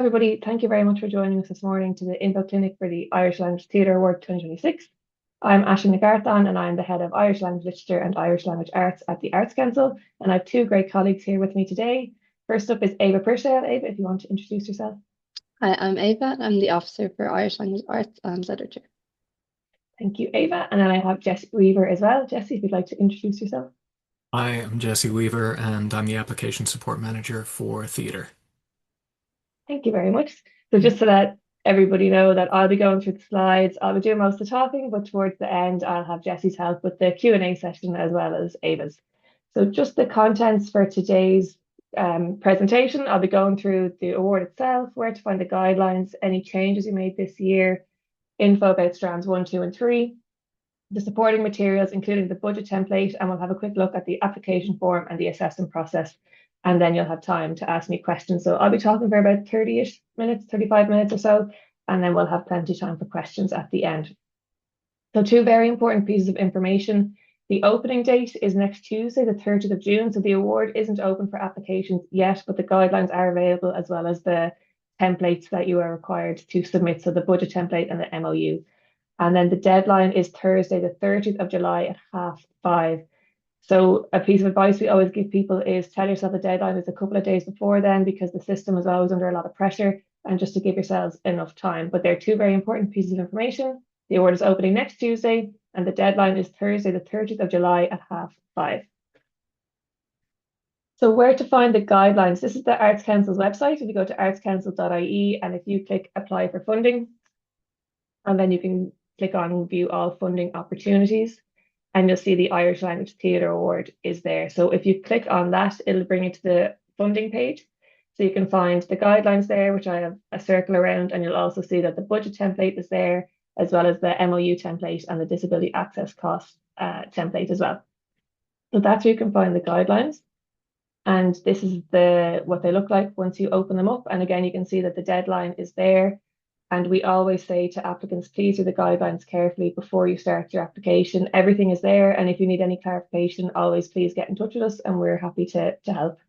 Everybody, thank you very much for joining us this morning to the info clinic for the Irish Language Theatre Award 2026. I'm Nic Artáin and I'm the head of Irish Language Literature and Irish Language Arts at the Arts Council. And I have two great colleagues here with me today. First up is Ava Purcell. Ava, if you want to introduce yourself. Hi, I'm Ava. I'm the Officer for Irish Language Arts and Literature. Thank you, Ava. And then I have Jessie Weaver as well. Jessie, if you'd like to introduce yourself. Hi, I'm Jesse Weaver, and I'm the Application Support Manager for Theatre. Thank you very much. So just to let everybody know that I'll be going through the slides, I'll be doing most of the talking, but towards the end, I'll have Jessie's help with the Q&A session as well as Ava's. So just the contents for today's presentation, I'll be going through the award itself, where to find the guidelines, any changes you made this year, info about strands 1, 2, and 3, the supporting materials, including the budget template, and we'll have a quick look at the application form and the assessment process. And then you'll have time to ask me questions. So I'll be talking for about 30-ish minutes, 35 minutes or so, and then we'll have plenty of time for questions at the end. So two very important pieces of information. The opening date is next Tuesday, the 30th of June. So the award isn't open for applications yet, but the guidelines are available as well as the templates that you are required to submit. So the budget template and the MOU. And then the deadline is Thursday, the 30th of July at 5:30. So a piece of advice we always give people is tell yourself the deadline is a couple of days before then, because the system is always under a lot of pressure, and just to give yourselves enough time. But they're two very important pieces of information. The award is opening next Tuesday and the deadline is Thursday, the 30th of July at 5:30. So where to find the guidelines? This is the Arts Council's website. If you go to artscouncil.ie and if you click apply for funding, and then you can click on view all funding opportunities, and you'll see the Irish Language Theatre Award is there. So if you click on that, it'll bring you to the funding page. So you can find the guidelines there, which I have a circle around, and you'll also see that the budget template is there, as well as the MOU template and the disability access cost template as well. So that's where you can find the guidelines. And this is what they look like once you open them up. And again, you can see that the deadline is there. And we always say to applicants, please read the guidelines carefully before you start your application. Everything is there. And if you need any clarification, always please get in touch with us and we're happy to help.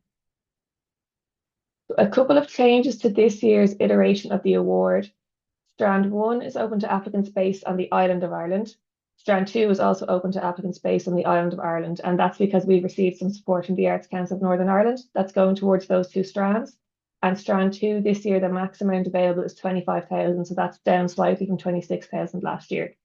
A couple of changes to this year's iteration of the award. Strand 1 is open to applicants based on the island of Ireland. Strand 2 is also open to applicants based on the island of Ireland. And that's because we've received some support from the Arts Council of Northern Ireland that's going towards those two strands. And strand 2 this year, the max amount available is 25,000. So that's down slightly from 26,000 last year.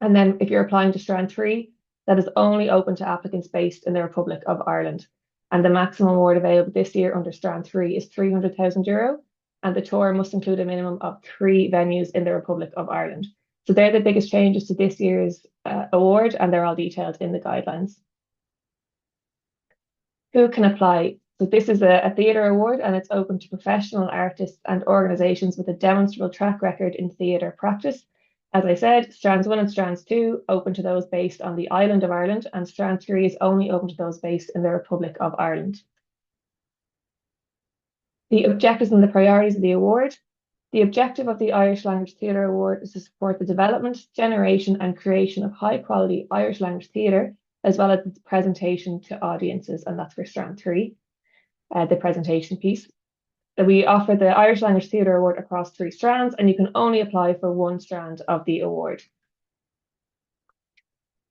And then if you're applying to strand 3, that is only open to applicants based in the Republic of Ireland. And the maximum award available this year under strand 3 is €300,000. And the tour must include a minimum of 3 venues in the Republic of Ireland. So they're the biggest changes to this year's award, and they're all detailed in the guidelines. Who can apply? So this is a theatre award, and it's open to professional artists and organisations with a demonstrable track record in theatre practice. As I said, strands 1 and strands 2 open to those based on the island of Ireland, and strand 3 is only open to those based in the Republic of Ireland. The objectives and the priorities of the award. The objective of the Irish Language Theatre Award is to support the development, generation and creation of high quality Irish language theatre, as well as its presentation to audiences, and that's for strand 3. The presentation piece. We offer the Irish Language Theatre Award across 3 strands, and you can only apply for 1 strand of the award.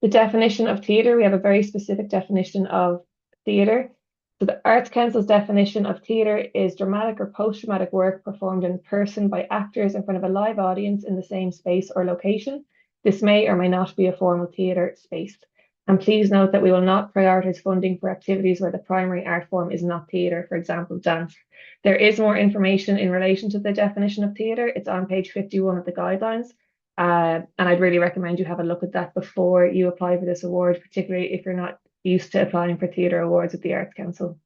The definition of theatre, we have a very specific definition of theatre. So the Arts Council's definition of theatre is dramatic or post-dramatic work performed in person by actors in front of a live audience in the same space or location. This may or may not be a formal theatre space. And please note that we will not prioritise funding for activities where the primary art form is not theatre, for example, dance. There is more information in relation to the definition of theatre. It's on page 51 of the guidelines. And I'd really recommend you have a look at that before you apply for this award, particularly if you're not used to applying for theatre awards at the Arts Council.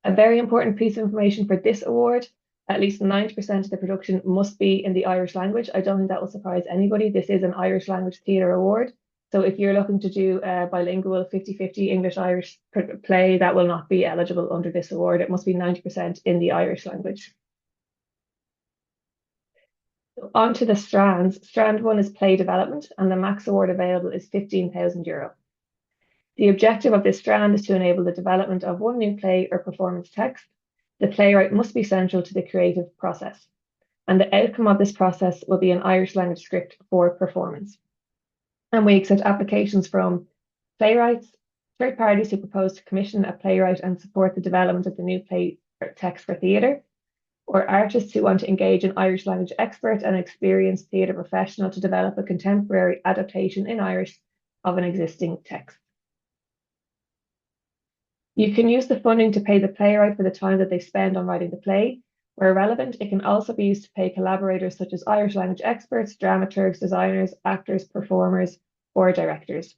A very important piece of information for this award, at least 90% of the production must be in the Irish language. I don't think that will surprise anybody. This is an Irish Language Theatre Award. So if you're looking to do a bilingual 50-50 English-Irish play, that will not be eligible under this award. It must be 90% in the Irish language. So on to the strands. Strand 1 is play development, and the max award available is €15,000. The objective of this strand is to enable the development of 1 new play or performance text. The playwright must be central to the creative process, and the outcome of this process will be an Irish language script for performance. And we accept applications from playwrights, third parties who propose to commission a playwright and support the development of the new play text for theatre, or artists who want to engage an Irish language expert and experienced theatre professional to develop a contemporary adaptation in Irish of an existing text. You can use the funding to pay the playwright for the time that they spend on writing the play. Where relevant, it can also be used to pay collaborators such as Irish language experts, dramaturgs, designers, actors, performers, or directors.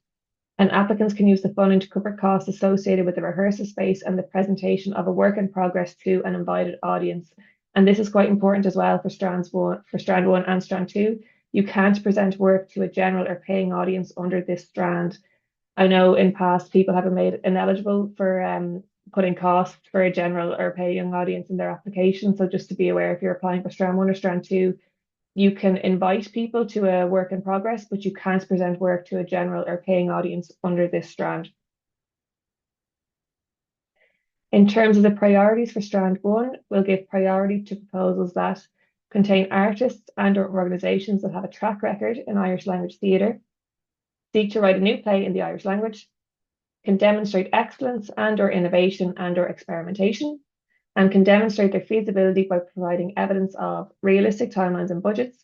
And applicants can use the funding to cover costs associated with the rehearsal space and the presentation of a work in progress to an invited audience. And this is quite important as well for Strand 1 and Strand 2. You can't present work to a general or paying audience under this strand. I know in past people have been made ineligible for putting costs for a general or paying audience in their application. So just to be aware, if you're applying for Strand 1 or Strand 2, you can invite people to a work in progress, but you can't present work to a general or paying audience under this strand. In terms of the priorities for Strand 1, we'll give priority to proposals that contain artists and or organisations that have a track record in Irish language theatre, seek to write a new play in the Irish language, can demonstrate excellence and or innovation and or experimentation, and can demonstrate their feasibility by providing evidence of realistic timelines and budgets,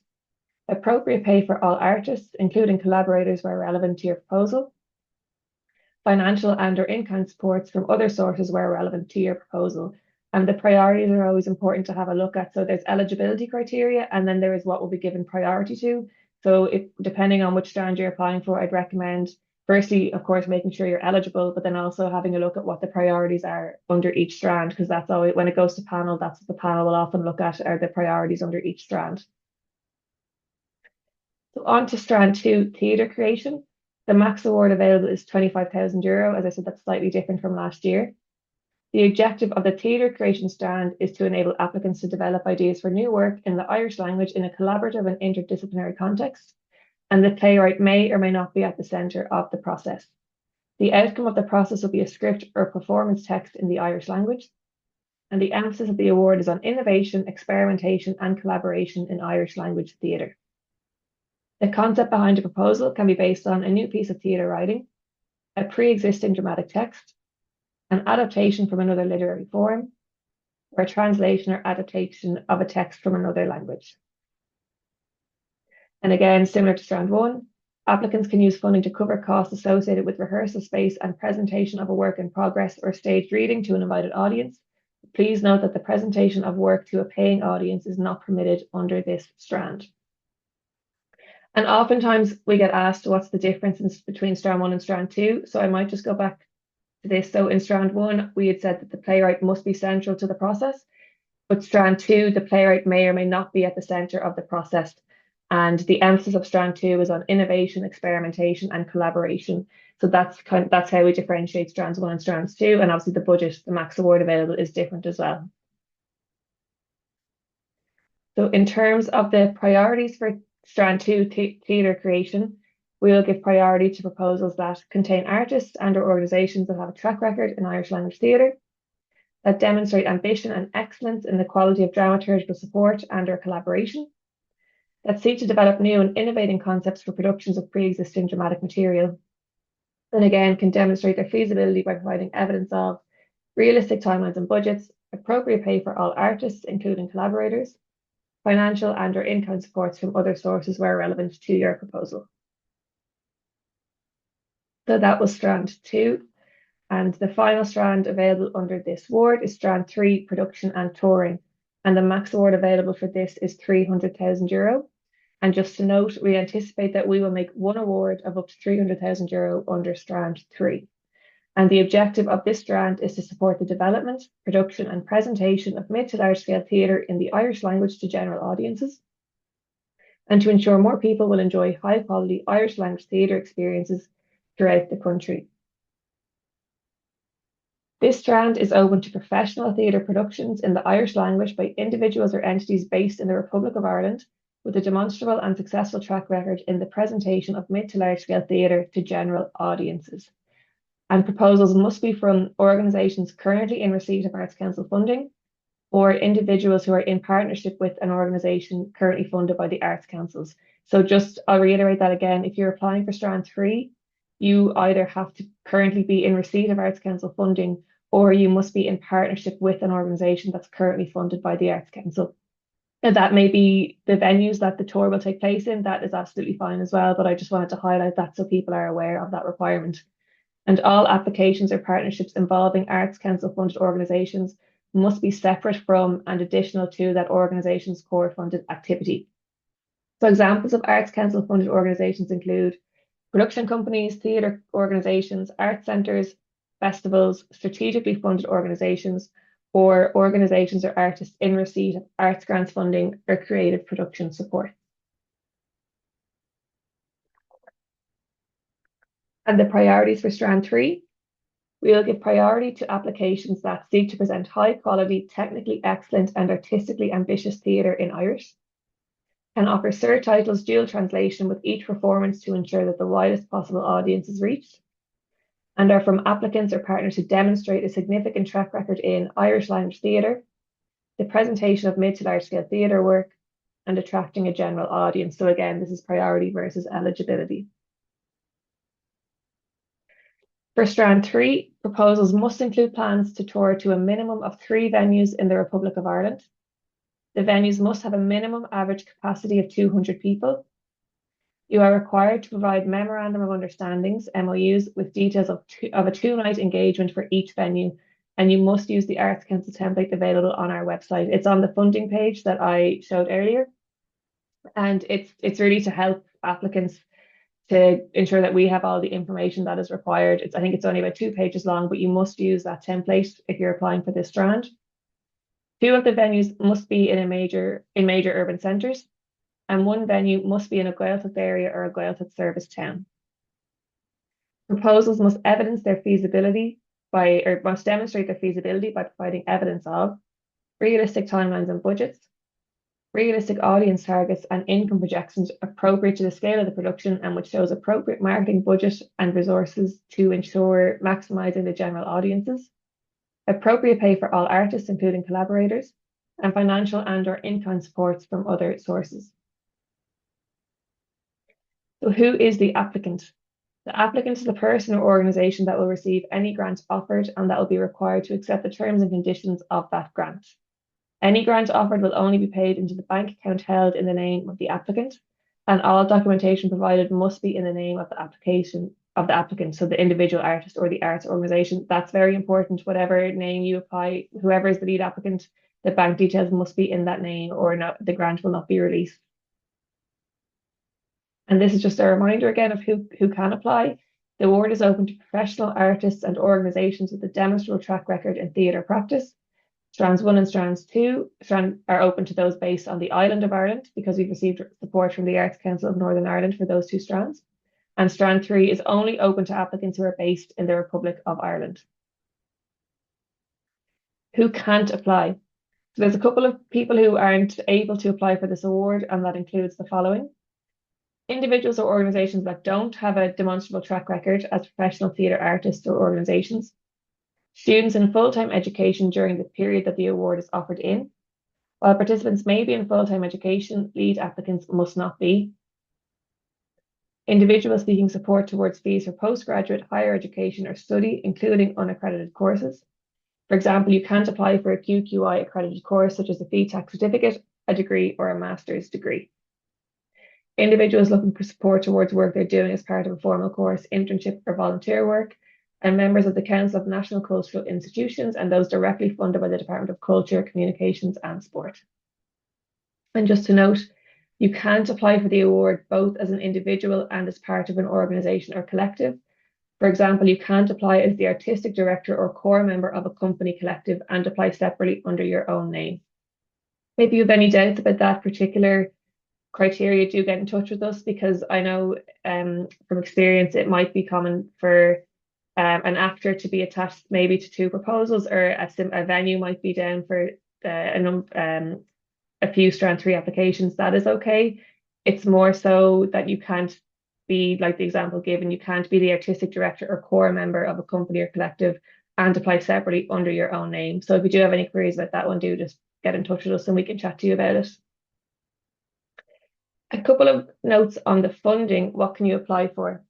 appropriate pay for all artists, including collaborators where relevant to your proposal, financial and or in-kind supports from other sources where relevant to your proposal. And the priorities are always important to have a look at. So there's eligibility criteria, and then there is what will be given priority to. So if depending on which strand you're applying for, I'd recommend firstly, of course, making sure you're eligible, but then also having a look at what the priorities are under each strand, because that's always, when it goes to panel, that's what the panel will often look at, are the priorities under each strand. So on to Strand 2, theatre creation. The max award available is €25,000. As I said, that's slightly different from last year. The objective of the theatre creation strand is to enable applicants to develop ideas for new work in the Irish language in a collaborative and interdisciplinary context, and the playwright may or may not be at the centre of the process. The outcome of the process will be a script or performance text in the Irish language, and the emphasis of the award is on innovation, experimentation, and collaboration in Irish language theatre. The concept behind a proposal can be based on a new piece of theatre writing, a pre-existing dramatic text, an adaptation from another literary form, or a translation or adaptation of a text from another language. And again, similar to Strand 1, applicants can use funding to cover costs associated with rehearsal space and presentation of a work in progress or staged reading to an invited audience. Please note that the presentation of work to a paying audience is not permitted under this strand. And oftentimes we get asked what's the difference between Strand 1 and Strand 2. So I might just go back to this. So in Strand 1, we had said that the playwright must be central to the process. But Strand 2, the playwright may or may not be at the centre of the process. And the emphasis of Strand 2 is on innovation, experimentation, and collaboration. So that's how we differentiate Strands 1 and Strands 2. And obviously the budget, the max award available is different as well. So in terms of the priorities for Strand 2 theatre creation, we will give priority to proposals that contain artists and or organisations that have a track record in Irish language theatre, that demonstrate ambition and excellence in the quality of dramaturgical support and or collaboration, that seek to develop new and innovating concepts for productions of pre-existing dramatic material, and again can demonstrate their feasibility by providing evidence of realistic timelines and budgets, appropriate pay for all artists, including collaborators, financial and or in-kind supports from other sources where relevant to your proposal. So that was Strand 2. And the final strand available under this award is Strand 3, production and touring. And the max award available for this is €300,000. And just to note, we anticipate that we will make one award of up to €300,000 under Strand 3. And the objective of this strand is to support the development, production and presentation of mid to large scale theatre in the Irish language to general audiences, and to ensure more people will enjoy high quality Irish language theatre experiences throughout the country. This strand is open to professional theatre productions in the Irish language by individuals or entities based in the Republic of Ireland with a demonstrable and successful track record in the presentation of mid to large scale theatre to general audiences. And proposals must be from organisations currently in receipt of Arts Council funding, or individuals who are in partnership with an organisation currently funded by the Arts Councils. So I'll reiterate that again. If you're applying for Strand 3, you either have to currently be in receipt of Arts Council funding, or you must be in partnership with an organisation that's currently funded by the Arts Council. And that may be the venues that the tour will take place in. That is absolutely fine as well, but I just wanted to highlight that so people are aware of that requirement. And all applications or partnerships involving Arts Council funded organisations must be separate from and additional to that organisation's core funded activity. So examples of Arts Council funded organisations include production companies, theatre organisations, art centres, festivals, strategically funded organisations, or organisations or artists in receipt of arts grants funding or creative production support. And the priorities for Strand 3. We will give priority to applications that seek to present high quality, technically excellent and artistically ambitious theatre in Irish, can offer surtitles dual translation with each performance to ensure that the widest possible audience is reached, and are from applicants or partners who demonstrate a significant track record in Irish language theatre, the presentation of mid to large scale theatre work, and attracting a general audience. So again, this is priority versus eligibility. For Strand 3, proposals must include plans to tour to a minimum of 3 venues in the Republic of Ireland. The venues must have a minimum average capacity of 200 people. You are required to provide Memorandum of Understandings, MOUs, with details of a 2-night engagement for each venue, and you must use the Arts Council template available on our website. It's on the funding page that I showed earlier, and it's really to help applicants to ensure that we have all the information that is required. I think it's only about 2 pages long, but you must use that template if you're applying for this strand. 2 of the venues must be in major urban centres, and 1 venue must be in a Gaeltacht area or a Gaeltacht service town. Proposals must demonstrate their feasibility by providing evidence of realistic timelines and budgets, realistic audience targets and income projections appropriate to the scale of the production and which shows appropriate marketing budget and resources to ensure maximising the general audiences, appropriate pay for all artists, including collaborators, and financial and/or in-kind supports from other sources. So who is the applicant? The applicant is the person or organisation that will receive any grant offered and that will be required to accept the terms and conditions of that grant. Any grant offered will only be paid into the bank account held in the name of the applicant, and all documentation provided must be in the name of the applicant, so the individual artist or the arts organisation. That's very important. Whatever name you apply, whoever is the lead applicant, the bank details must be in that name, or the grant will not be released. And this is just a reminder again of who can apply. The award is open to professional artists and organisations with a demonstrable track record in theatre practice. Strands 1 and Strands 2 are open to those based on the island of Ireland, because we've received support from the Arts Council of Northern Ireland for those 2 strands. And Strand 3 is only open to applicants who are based in the Republic of Ireland. Who can't apply? So there's a couple of people who aren't able to apply for this award, and that includes the following. Individuals or organisations that don't have a demonstrable track record as professional theatre artists or organisations. Students in full-time education during the period that the award is offered in. While participants may be in full-time education, lead applicants must not be. Individuals seeking support towards fees for postgraduate, higher education or study, including unaccredited courses. For example, you can't apply for a QQI accredited course such as a fee tax certificate, a degree or a master's degree. Individuals looking for support towards work they're doing as part of a formal course, internship or volunteer work, and members of the Council of National Cultural Institutions and those directly funded by the Department of Culture, Communications and Sport. And just to note, you can't apply for the award both as an individual and as part of an organisation or collective. For example, you can't apply as the artistic director or core member of a company collective and apply separately under your own name. If you have any doubts about that particular criteria, do get in touch with us, because I know from experience it might be common for an actor to be attached maybe to 2 proposals, or a venue might be down for a few Strand 3 applications. That is okay. It's more so that you can't be, like the example given, you can't be the artistic director or core member of a company or collective and apply separately under your own name. So if you do have any queries about that one, do just get in touch with us and we can chat to you about it. A couple of notes on the funding. What can you apply for?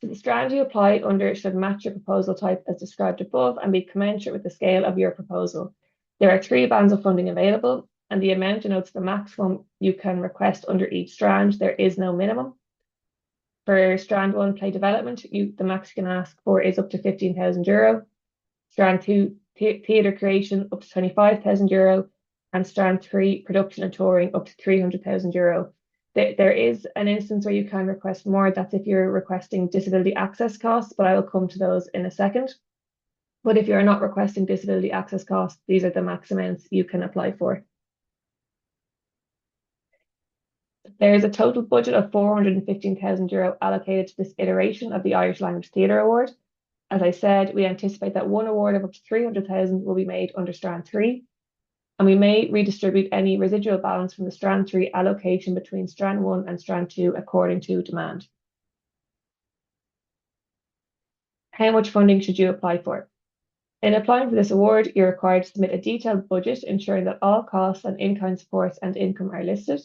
So the strand you apply under should match your proposal type as described above and be commensurate with the scale of your proposal. There are 3 bands of funding available, and the amount denotes the maximum you can request under each strand. There is no minimum. For strand 1, play development, the max you can ask for is up to €15,000. Strand 2, theatre creation, up to €25,000. And strand 3, production and touring, up to €300,000. There is an instance where you can request more. That's if you're requesting disability access costs, but I will come to those in a second. But if you're not requesting disability access costs, these are the max amounts you can apply for. There's a total budget of €415,000 allocated to this iteration of the Irish Language Theatre Award. As I said, we anticipate that one award of up to €300,000 will be made under strand 3. And we may redistribute any residual balance from the strand 3 allocation between strand 1 and strand 2 according to demand. How much funding should you apply for? In applying for this award, you're required to submit a detailed budget ensuring that all costs and in-kind supports and income are listed.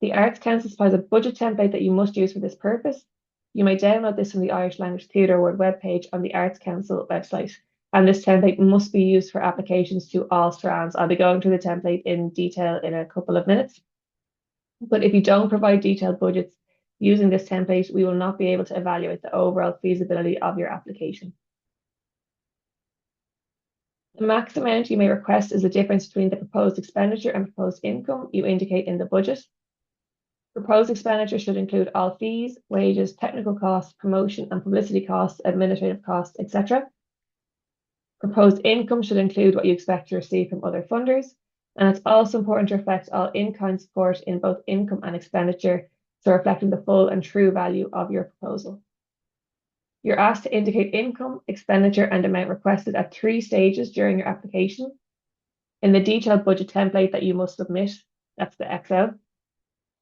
The Arts Council supplies a budget template that you must use for this purpose. You may download this from the Irish Language Theatre Award webpage on the Arts Council website. And this template must be used for applications to all strands. I'll be going through the template in detail in a couple of minutes. But if you don't provide detailed budgets using this template, we will not be able to evaluate the overall feasibility of your application. The max amount you may request is the difference between the proposed expenditure and proposed income you indicate in the budget. Proposed expenditure should include all fees, wages, technical costs, promotion and publicity costs, administrative costs, etc. Proposed income should include what you expect to receive from other funders, and it's also important to reflect all in-kind support in both income and expenditure, so reflecting the full and true value of your proposal. You're asked to indicate income, expenditure, and amount requested at 3 stages during your application. In the detailed budget template that you must submit, that's the Excel.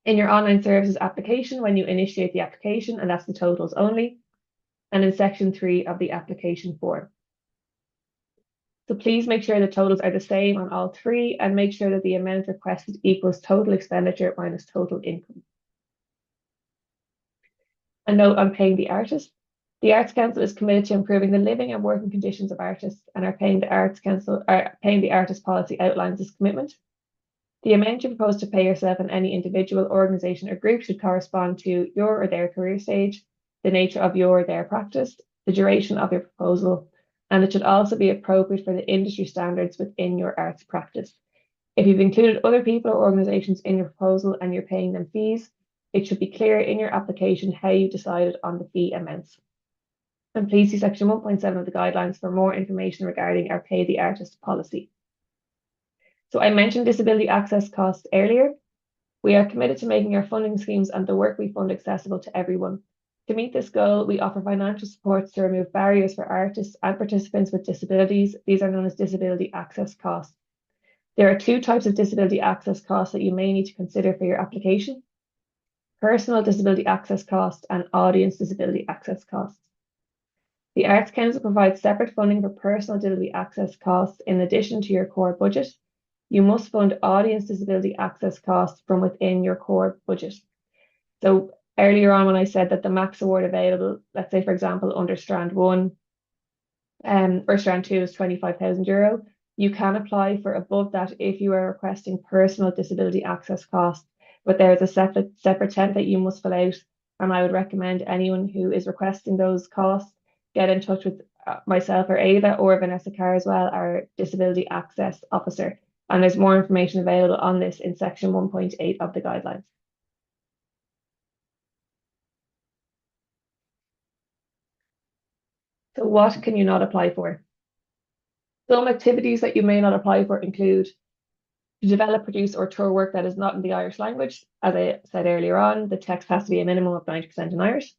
In your online services application when you initiate the application, and that's the totals only. And in section 3 of the application form. So please make sure the totals are the same on all 3 and make sure that the amount requested equals total expenditure minus total income. A note on paying the artist. The Arts Council is committed to improving the living and working conditions of artists, and paying the artist policy outlines this commitment. The amount you propose to pay yourself and any individual, organisation or group should correspond to your or their career stage, the nature of your or their practice, the duration of your proposal, and it should also be appropriate for the industry standards within your arts practice. If you've included other people or organisations in your proposal and you're paying them fees, it should be clear in your application how you decided on the fee amounts. And please see section 1.7 of the guidelines for more information regarding our Pay the Artist policy. So I mentioned disability access costs earlier. We are committed to making our funding schemes and the work we fund accessible to everyone. To meet this goal, we offer financial supports to remove barriers for artists and participants with disabilities. These are known as disability access costs. There are 2 types of disability access costs that you may need to consider for your application: personal disability access costs and audience disability access costs. The Arts Council provides separate funding for personal disability access costs in addition to your core budget. You must fund audience disability access costs from within your core budget. So earlier on when I said that the max award available, let's say for example under strand 1 or strand 2 is €25,000, you can apply for above that if you are requesting personal disability access costs, but there is a separate template you must fill out, and I would recommend anyone who is requesting those costs get in touch with myself or Ava or Vanessa Carr as well, our disability access officer, and there's more information available on this in section 1.8 of the guidelines. So what can you not apply for? Some activities that you may not apply for include to develop, produce or tour work that is not in the Irish language. As I said earlier on, the text has to be a minimum of 90% in Irish.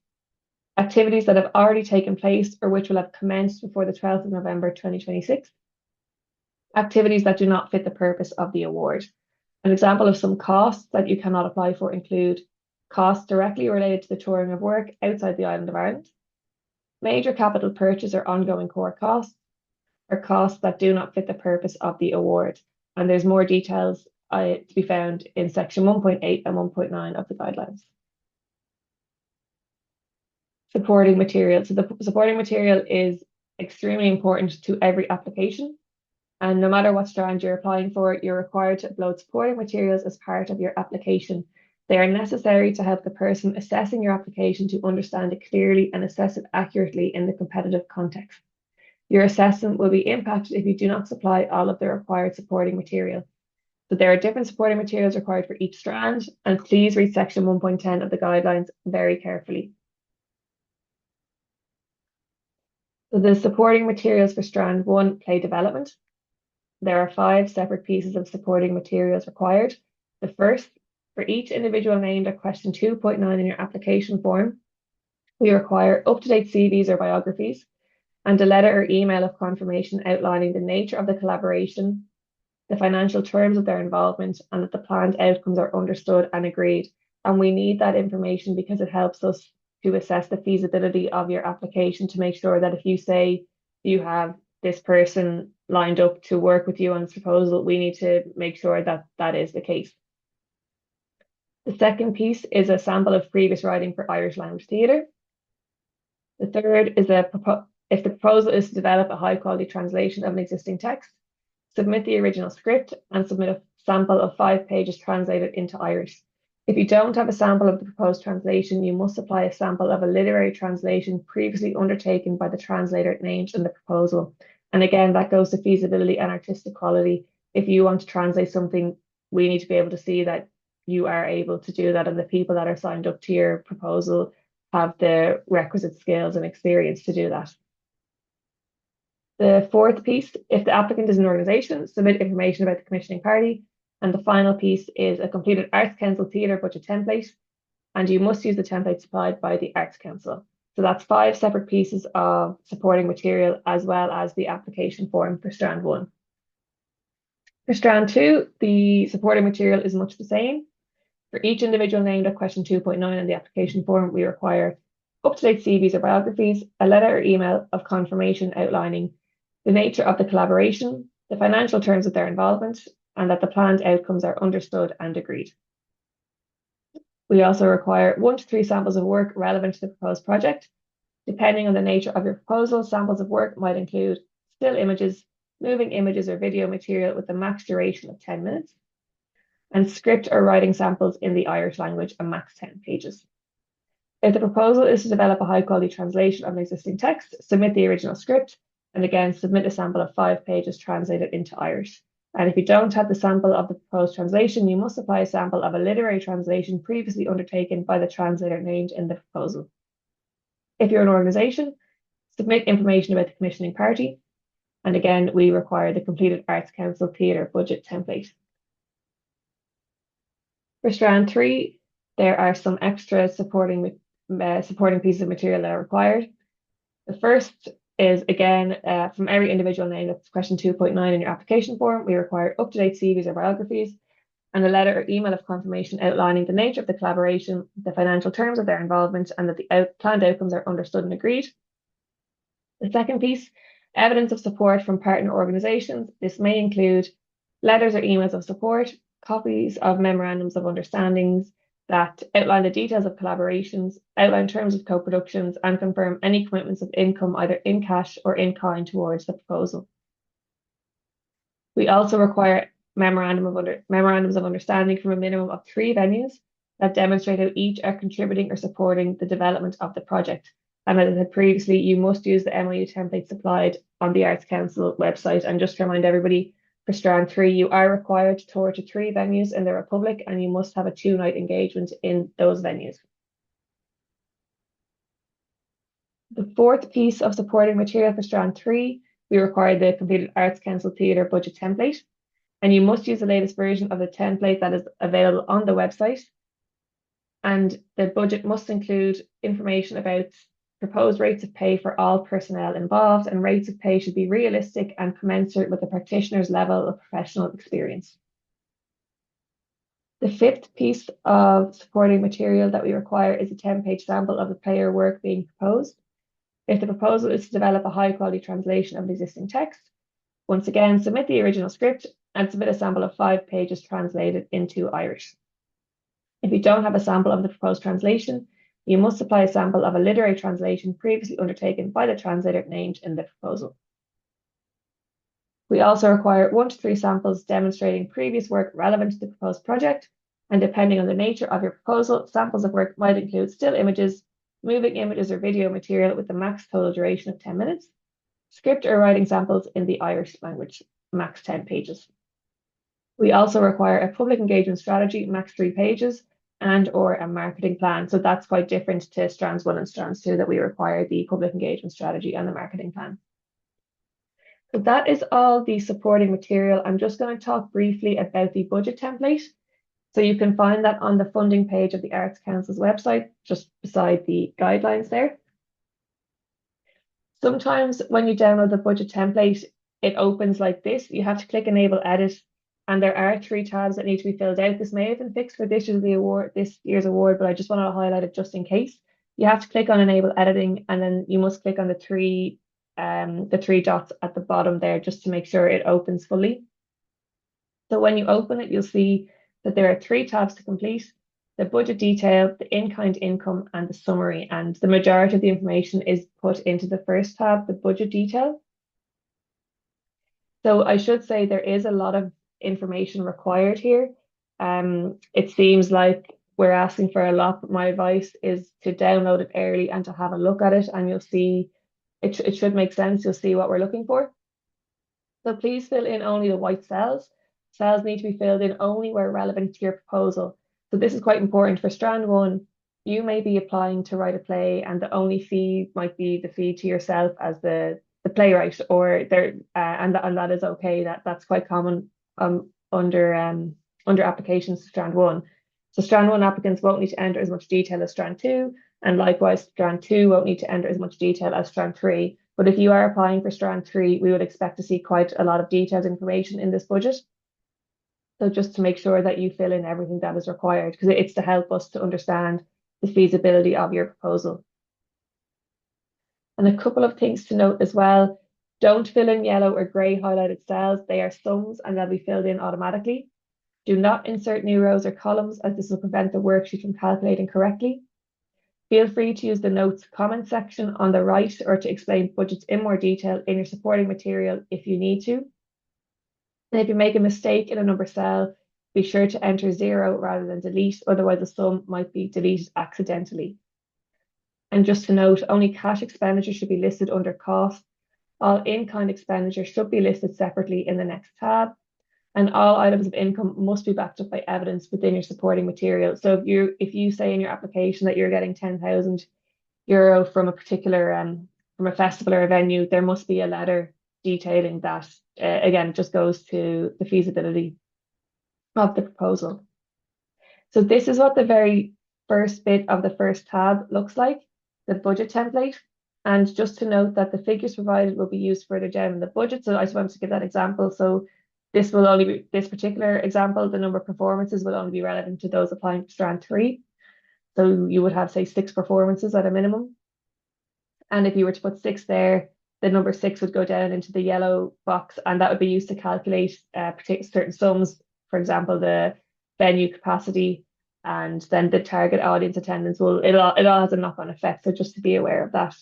Activities that have already taken place or which will have commenced before the 12th of November 2026. Activities that do not fit the purpose of the award. An example of some costs that you cannot apply for include costs directly related to the touring of work outside the island of Ireland, major capital purchase or ongoing core costs, or costs that do not fit the purpose of the award. And there's more details to be found in section 1.8 and 1.9 of the guidelines. Supporting material. So the supporting material is extremely important to every application. And no matter what strand you're applying for, you're required to upload supporting materials as part of your application. They are necessary to help the person assessing your application to understand it clearly and assess it accurately in the competitive context. Your assessment will be impacted if you do not supply all of the required supporting material. So there are different supporting materials required for each strand, and please read section 1.10 of the guidelines very carefully. So the supporting materials for strand 1, play development. There are 5 separate pieces of supporting materials required. The first, for each individual named at question 2.9 in your application form, we require up-to-date CVs or biographies and a letter or email of confirmation outlining the nature of the collaboration, the financial terms of their involvement, and that the planned outcomes are understood and agreed. And we need that information because it helps us to assess the feasibility of your application, to make sure that if you say you have this person lined up to work with you on this proposal, we need to make sure that that is the case. The second piece is a sample of previous writing for Irish language theatre. The third is if the proposal is to develop a high quality translation of an existing text, submit the original script and submit a sample of 5 pages translated into Irish. If you don't have a sample of the proposed translation, you must supply a sample of a literary translation previously undertaken by the translator named in the proposal. And again, that goes to feasibility and artistic quality. If you want to translate something, we need to be able to see that you are able to do that, and the people that are signed up to your proposal have the requisite skills and experience to do that. The fourth piece, if the applicant is an organisation, submit information about the commissioning party. And the final piece is a completed Arts Council theatre budget template, and you must use the template supplied by the Arts Council. So that's 5 separate pieces of supporting material, as well as the application form for strand 1. For strand 2, the supporting material is much the same. For each individual named at question 2.9 in the application form, we require up-to-date CVs or biographies, a letter or email of confirmation outlining the nature of the collaboration, the financial terms of their involvement, and that the planned outcomes are understood and agreed. We also require 1 to 3 samples of work relevant to the proposed project. Depending on the nature of your proposal, samples of work might include still images, moving images or video material with a max duration of 10 minutes, and script or writing samples in the Irish language, a max 10 pages. If the proposal is to develop a high quality translation of an existing text, submit the original script, and again, submit a sample of 5 pages translated into Irish. And if you don't have the sample of the proposed translation, you must supply a sample of a literary translation previously undertaken by the translator named in the proposal. If you're an organisation, submit information about the commissioning party. And again, we require the completed Arts Council theatre budget template. For strand 3, there are some extra supporting pieces of material that are required. The first is, again, from every individual name, that's question 2.9 in your application form, we require up-to-date CVs or biographies, and a letter or email of confirmation outlining the nature of the collaboration, the financial terms of their involvement, and that the planned outcomes are understood and agreed. The second piece, evidence of support from partner organisations. This may include letters or emails of support, copies of memorandums of understandings that outline the details of collaborations, outline terms of co-productions, and confirm any commitments of income either in cash or in kind towards the proposal. We also require memorandums of understanding from a minimum of 3 venues that demonstrate how each are contributing or supporting the development of the project. And as I said previously, you must use the MOU template supplied on the Arts Council website. And just to remind everybody, for strand 3, you are required to tour to 3 venues in the Republic, and you must have a 2-night engagement in those venues. The fourth piece of supporting material for strand 3, we require the completed Arts Council theatre budget template, and you must use the latest version of the template that is available on the website. And the budget must include information about proposed rates of pay for all personnel involved, and rates of pay should be realistic and commensurate with the practitioner's level of professional experience. The fifth piece of supporting material that we require is a 10-page sample of the player work being proposed. If the proposal is to develop a high-quality translation of the existing text, once again, submit the original script and submit a sample of 5 pages translated into Irish. If you don't have a sample of the proposed translation, you must supply a sample of a literary translation previously undertaken by the translator named in the proposal. We also require 1 to 3 samples demonstrating previous work relevant to the proposed project, and depending on the nature of your proposal, samples of work might include still images, moving images or video material with a max total duration of 10 minutes, script or writing samples in the Irish language, max 10 pages. We also require a public engagement strategy, max 3 pages, and or a marketing plan. So that's quite different to strands 1 and strands 2, that we require the public engagement strategy and the marketing plan. So that is all the supporting material. I'm just going to talk briefly about the budget template. So you can find that on the funding page of the Arts Council's website, just beside the guidelines there. Sometimes when you download the budget template, it opens like this. You have to click Enable Edit, and there are 3 tabs that need to be filled out. This may have been fixed for this year's award, but I just want to highlight it just in case. You have to click on Enable Editing, and then you must click on the three dots at the bottom there just to make sure it opens fully. So when you open it, you'll see that there are 3 tabs to complete: the budget detail, the in-kind income, and the summary. And the majority of the information is put into the first tab, the budget detail. So I should say there is a lot of information required here. It seems like we're asking for a lot, but my advice is to download it early and to have a look at it, and you'll see it should make sense. You'll see what we're looking for. So please fill in only the white cells. Cells need to be filled in only where relevant to your proposal. So this is quite important. For strand 1, you may be applying to write a play, and the only fee might be the fee to yourself as the playwright, or there, and that is okay. That's quite common under applications to strand 1. So strand 1 applicants won't need to enter as much detail as strand 2, and likewise strand 2 won't need to enter as much detail as strand 3. But if you are applying for strand 3, we would expect to see quite a lot of detailed information in this budget. So just to make sure that you fill in everything that is required, because it's to help us to understand the feasibility of your proposal. And a couple of things to note as well: don't fill in yellow or grey highlighted cells. They are sums and they'll be filled in automatically. Do not insert new rows or columns, as this will prevent the worksheet from calculating correctly. Feel free to use the notes comment section on the right, or to explain budgets in more detail in your supporting material if you need to. And if you make a mistake in a number cell, be sure to enter 0 rather than delete, otherwise the sum might be deleted accidentally. And just to note, only cash expenditure should be listed under cost. All in-kind expenditure should be listed separately in the next tab. And all items of income must be backed up by evidence within your supporting material. So if you say in your application that you're getting €10,000 from a particular from a festival or a venue, there must be a letter detailing that. Again, it just goes to the feasibility of the proposal. So this is what the very first bit of the first tab looks like, the budget template. And just to note that the figures provided will be used further down in the budget. So I just wanted to give that example. So this particular example, the number of performances will only be relevant to those applying for strand 3. So you would have, say, 6 performances at a minimum. And if you were to put 6 there, the number 6 would go down into the yellow box, and that would be used to calculate certain sums. For example, the venue capacity, and then the target audience attendance. It all has a knock-on effect, so just to be aware of that.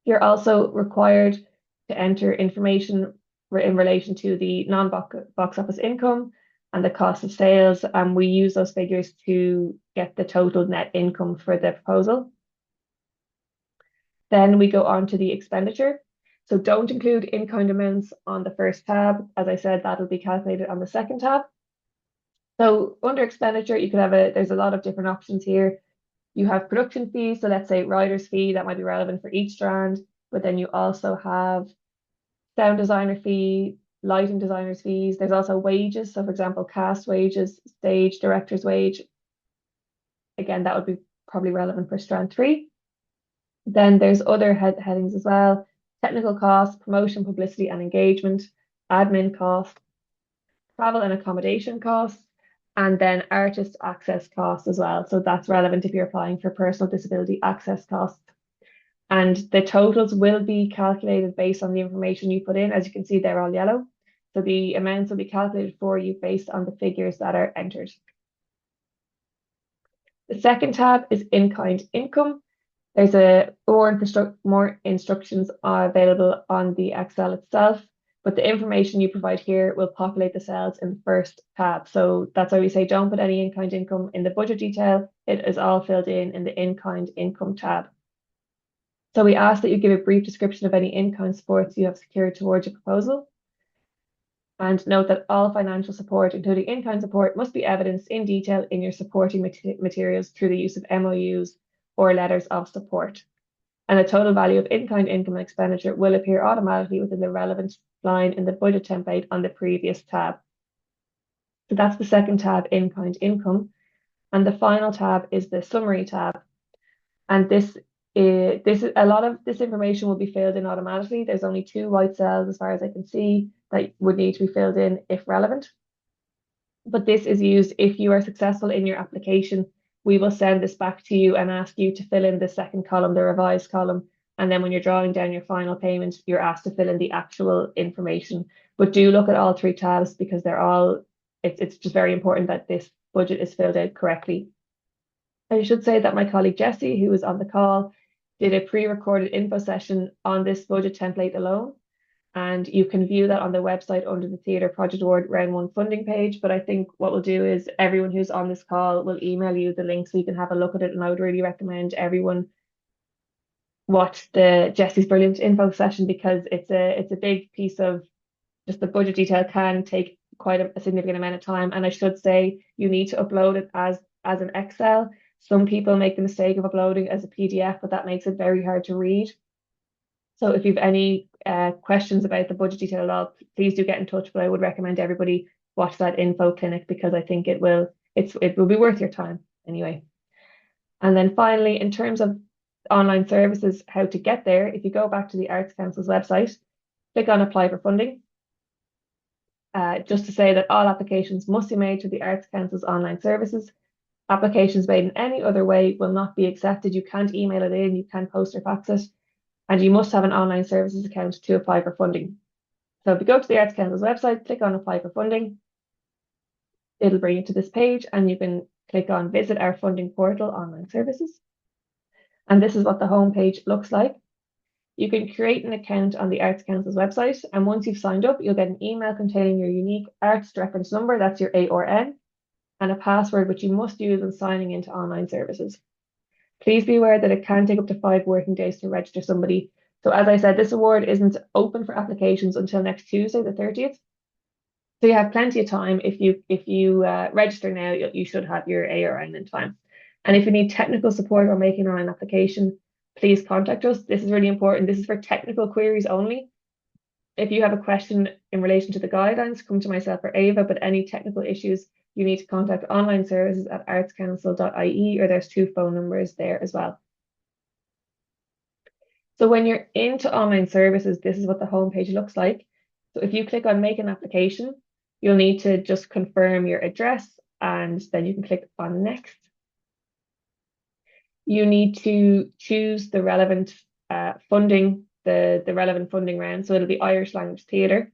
You're also required to enter information in relation to the non-box office income and the cost of sales, and we use those figures to get the total net income for the proposal. Then we go on to the expenditure. So don't include in-kind amounts on the first tab. As I said, that will be calculated on the second tab. So under expenditure, you could have there's a lot of different options here. You have production fees. So let's say writer's fee, that might be relevant for each strand, but then you also have sound designer fee, lighting designer's fees. There's also wages. So for example, cast wages, stage director's wage. Again, that would be probably relevant for strand 3. Then there's other headings as well: technical costs, promotion, publicity and engagement, admin costs, travel and accommodation costs, and then artist access costs as well. So that's relevant if you're applying for personal disability access costs. And the totals will be calculated based on the information you put in. As you can see, they're all yellow. So the amounts will be calculated for you based on the figures that are entered. The second tab is in-kind income. There's more instructions are available on the Excel itself, but the information you provide here will populate the cells in the first tab. So that's why we say don't put any in-kind income in the budget detail. It is all filled in the in-kind income tab. So we ask that you give a brief description of any in-kind supports you have secured towards your proposal. And note that all financial support, including in-kind support, must be evidenced in detail in your supporting materials through the use of MOUs or letters of support. And the total value of in-kind income and expenditure will appear automatically within the relevant line in the budget template on the previous tab. So that's the second tab, in-kind income. And the final tab is the summary tab. And a lot of this information will be filled in automatically. There's only 2 white cells as far as I can see that would need to be filled in if relevant. But this is used if you are successful in your application. We will send this back to you and ask you to fill in the second column, the revised column. And then when you're drawing down your final payment, you're asked to fill in the actual information. But do look at all 3 tabs because it's just very important that this budget is filled out correctly. I should say that my colleague Jessie, who was on the call, did a pre-recorded info session on this budget template alone. And you can view that on the website under the Theatre Project Award Round 1 funding page. But I think what we'll do is everyone who's on this call will email you the link so you can have a look at it. And I would really recommend everyone watch the Jessie's brilliant info session because it's a big piece of just the budget detail can take quite a significant amount of time. And I should say you need to upload it as an Excel. Some people make the mistake of uploading as a PDF, but that makes it very hard to read. So if you've any questions about the budget detail at all, please do get in touch. But I would recommend everybody watch that info clinic because I think it will be worth your time anyway. And then finally, in terms of online services, how to get there, if you go back to the Arts Council's website, click on Apply for Funding. Just to say that all applications must be made to the Arts Council's online services. Applications made in any other way will not be accepted. You can't email it in, you can't post or fax it, and you must have an online services account to apply for funding. So if you go to the Arts Council's website, click on Apply for Funding, it'll bring you to this page and you can click on Visit Our Funding Portal Online Services. And this is what the home page looks like. You can create an account on the Arts Council's website, and once you've signed up, you'll get an email containing your unique arts reference number, that's your ARN, and a password which you must use when signing into online services. Please be aware that it can take up to 5 working days to register somebody. So as I said, this award isn't open for applications until next Tuesday, the 30th. So you have plenty of time. If you register now, you should have your ARN in time. And if you need technical support or making an online application, please contact us. This is really important. This is for technical queries only. If you have a question in relation to the guidelines, come to myself or Ava, but any technical issues, you need to contact online services at artscouncil.ie, or there's 2 phone numbers there as well. So when you're into online services, this is what the homepage looks like. So if you click on Make an Application, you'll need to just confirm your address, and then you can click on Next. You need to choose the relevant funding, the relevant funding round. So it'll be Irish Language Theatre.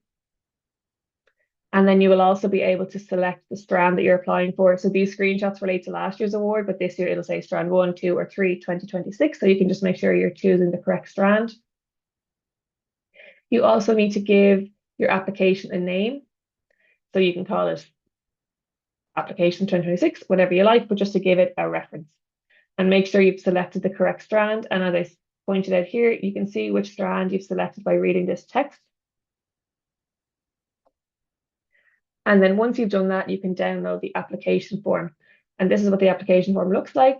And then you will also be able to select the strand that you're applying for. So these screenshots relate to last year's award, but this year it'll say strand 1, 2, or 3, 2026. So you can just make sure you're choosing the correct strand. You also need to give your application a name. So you can call it Application 2026, whatever you like, but just to give it a reference. And make sure you've selected the correct strand. And as I pointed out here, you can see which strand you've selected by reading this text. And then once you've done that, you can download the application form. And this is what the application form looks like.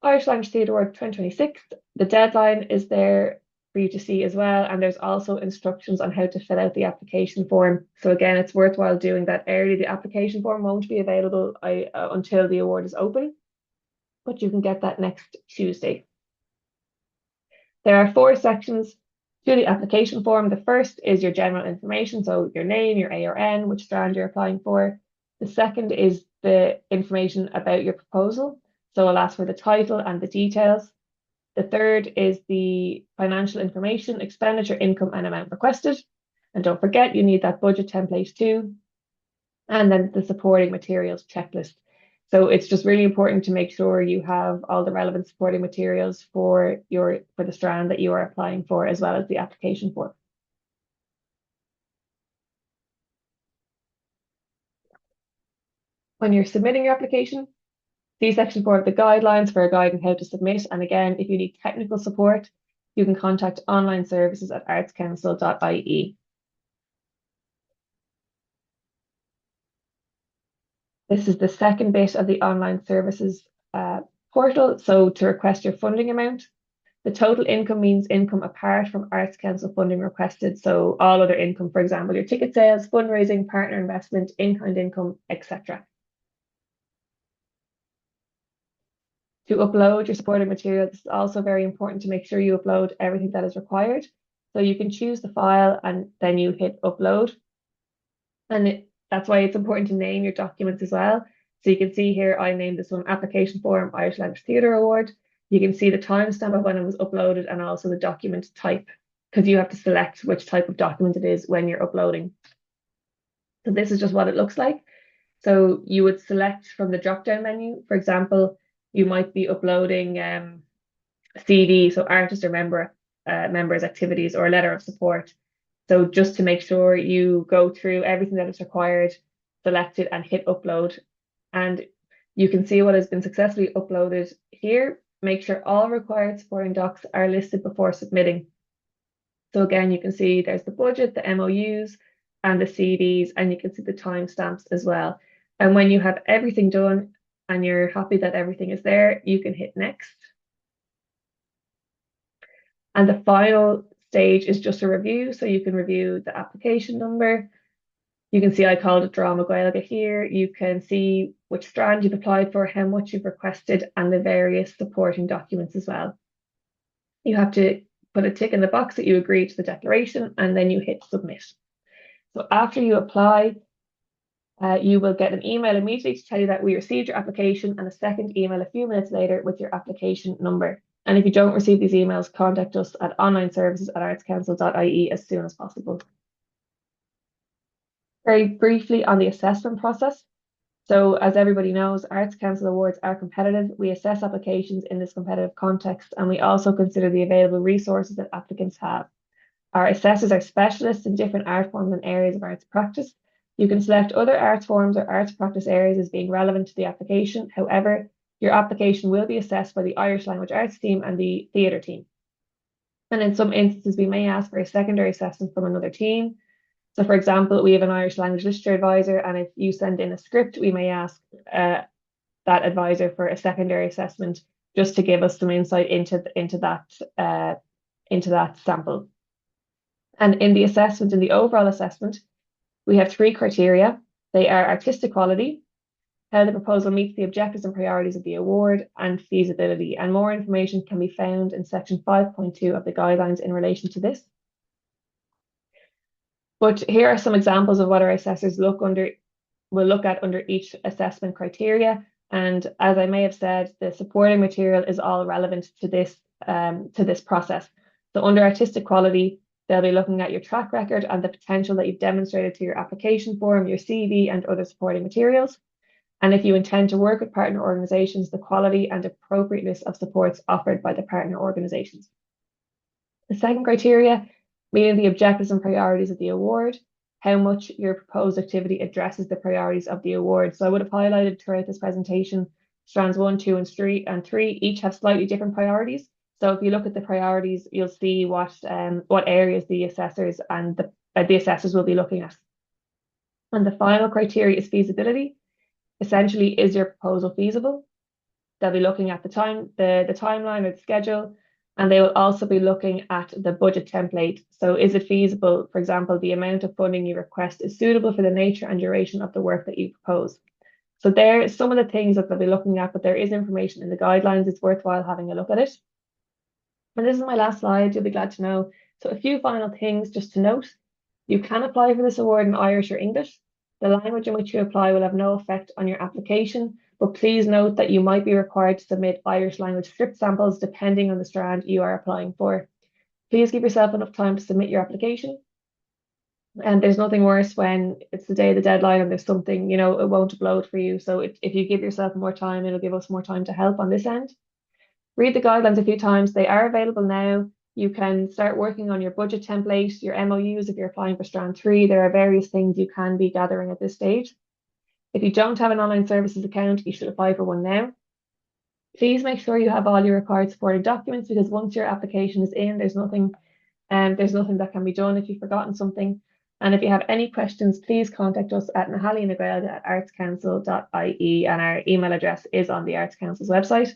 Irish Language Theatre Award 2026. The deadline is there for you to see as well. And there's also instructions on how to fill out the application form. So again, it's worthwhile doing that early. The application form won't be available until the award is open, but you can get that next Tuesday. There are 4 sections to the application form. The first is your general information, so your name, your ARN, which strand you're applying for. The second is the information about your proposal. So I'll ask for the title and the details. The third is the financial information, expenditure, income, and amount requested. And don't forget, you need that budget template too. And then the supporting materials checklist. So it's just really important to make sure you have all the relevant supporting materials for the strand that you are applying for, as well as the application form. When you're submitting your application, see section 4 of the guidelines for a guide on how to submit. And again, if you need technical support, you can contact online services at artscouncil.ie. This is the second bit of the online services portal. So to request your funding amount, the total income means income apart from Arts Council funding requested. So all other income, for example, your ticket sales, fundraising, partner investment, in-kind income, etc. To upload your supporting material, this is also very important to make sure you upload everything that is required. So you can choose the file and then you hit upload. And that's why it's important to name your documents as well. So you can see here, I named this one Application Form Irish Language Theatre Award. You can see the timestamp of when it was uploaded and also the document type, because you have to select which type of document it is when you're uploading. So this is just what it looks like. So you would select from the drop-down menu. For example, you might be uploading CD, so artist or members activities, or a letter of support. So just to make sure you go through everything that is required, select it and hit upload. And you can see what has been successfully uploaded here. Make sure all required supporting docs are listed before submitting. So again, you can see there's the budget, the MOUs, and the CDs, and you can see the timestamps as well. And when you have everything done and you're happy that everything is there, you can hit next. And the final stage is just a review. So you can review the application number. You can see I called it Drama Gaeilge here. You can see which strand you've applied for, how much you've requested, and the various supporting documents as well. You have to put a tick in the box that you agree to the declaration, and then you hit submit. So after you apply, you will get an email immediately to tell you that we received your application, and a second email a few minutes later with your application number. And if you don't receive these emails, contact us at onlineservices@artscouncil.ie as soon as possible. Very briefly on the assessment process. So as everybody knows, Arts Council awards are competitive. We assess applications in this competitive context, and we also consider the available resources that applicants have. Our assessors are specialists in different art forms and areas of arts practice. You can select other arts forms or arts practice areas as being relevant to the application. However, your application will be assessed by the Irish Language Arts team and the theatre team. And in some instances, we may ask for a secondary assessment from another team. So for example, we have an Irish Language Literature advisor, and if you send in a script, we may ask that advisor for a secondary assessment just to give us some insight into that sample. And in the assessment, in the overall assessment, we have 3 criteria. They are artistic quality, how the proposal meets the objectives and priorities of the award, and feasibility. And more information can be found in section 5.2 of the guidelines in relation to this. But here are some examples of what our assessors will look at under each assessment criteria. And as I may have said, the supporting material is all relevant to this process. So under artistic quality, they'll be looking at your track record and the potential that you've demonstrated to your application form, your CV, and other supporting materials. And if you intend to work with partner organisations, the quality and appropriateness of supports offered by the partner organisations. The second criteria, meeting the objectives and priorities of the award, how much your proposed activity addresses the priorities of the award. So I would have highlighted throughout this presentation, strands 1, 2, and 3 each have slightly different priorities. So if you look at the priorities, you'll see what areas the assessors will be looking at. And the final criteria is feasibility. Essentially, is your proposal feasible? They'll be looking at the timeline or the schedule, and they will also be looking at the budget template. So is it feasible? For example, the amount of funding you request is suitable for the nature and duration of the work that you propose. So there are some of the things that they'll be looking at, but there is information in the guidelines. It's worthwhile having a look at it. And this is my last slide, you'll be glad to know. So a few final things just to note. You can apply for this award in Irish or English. The language in which you apply will have no effect on your application, but please note that you might be required to submit Irish language script samples depending on the strand you are applying for. Please give yourself enough time to submit your application. And there's nothing worse when it's the day of the deadline and there's something, it won't upload for you. So if you give yourself more time, it'll give us more time to help on this end. Read the guidelines a few times. They are available now. You can start working on your budget template, your MOUs if you're applying for Strand 3. There are various things you can be gathering at this stage. If you don't have an online services account, you should apply for one now. Please make sure you have all your required supporting documents, because once your application is in, there's nothing that can be done if you've forgotten something. And if you have any questions, please contact us at nahalienagrailge@artscouncil.ie, and our email address is on the Arts Council's website.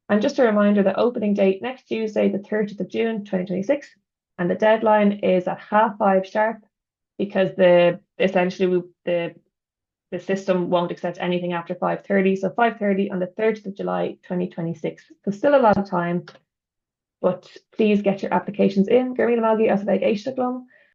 And just a reminder, the opening date next Tuesday, the 30th of June, 2026, and the deadline is at 5:30 sharp, because the system won't accept anything after 5:30. So 5:30 on the 30th of July, 2026. So still a lot of time, but please get your applications in. Gurmila Malgi as bheidh éisteacht liom.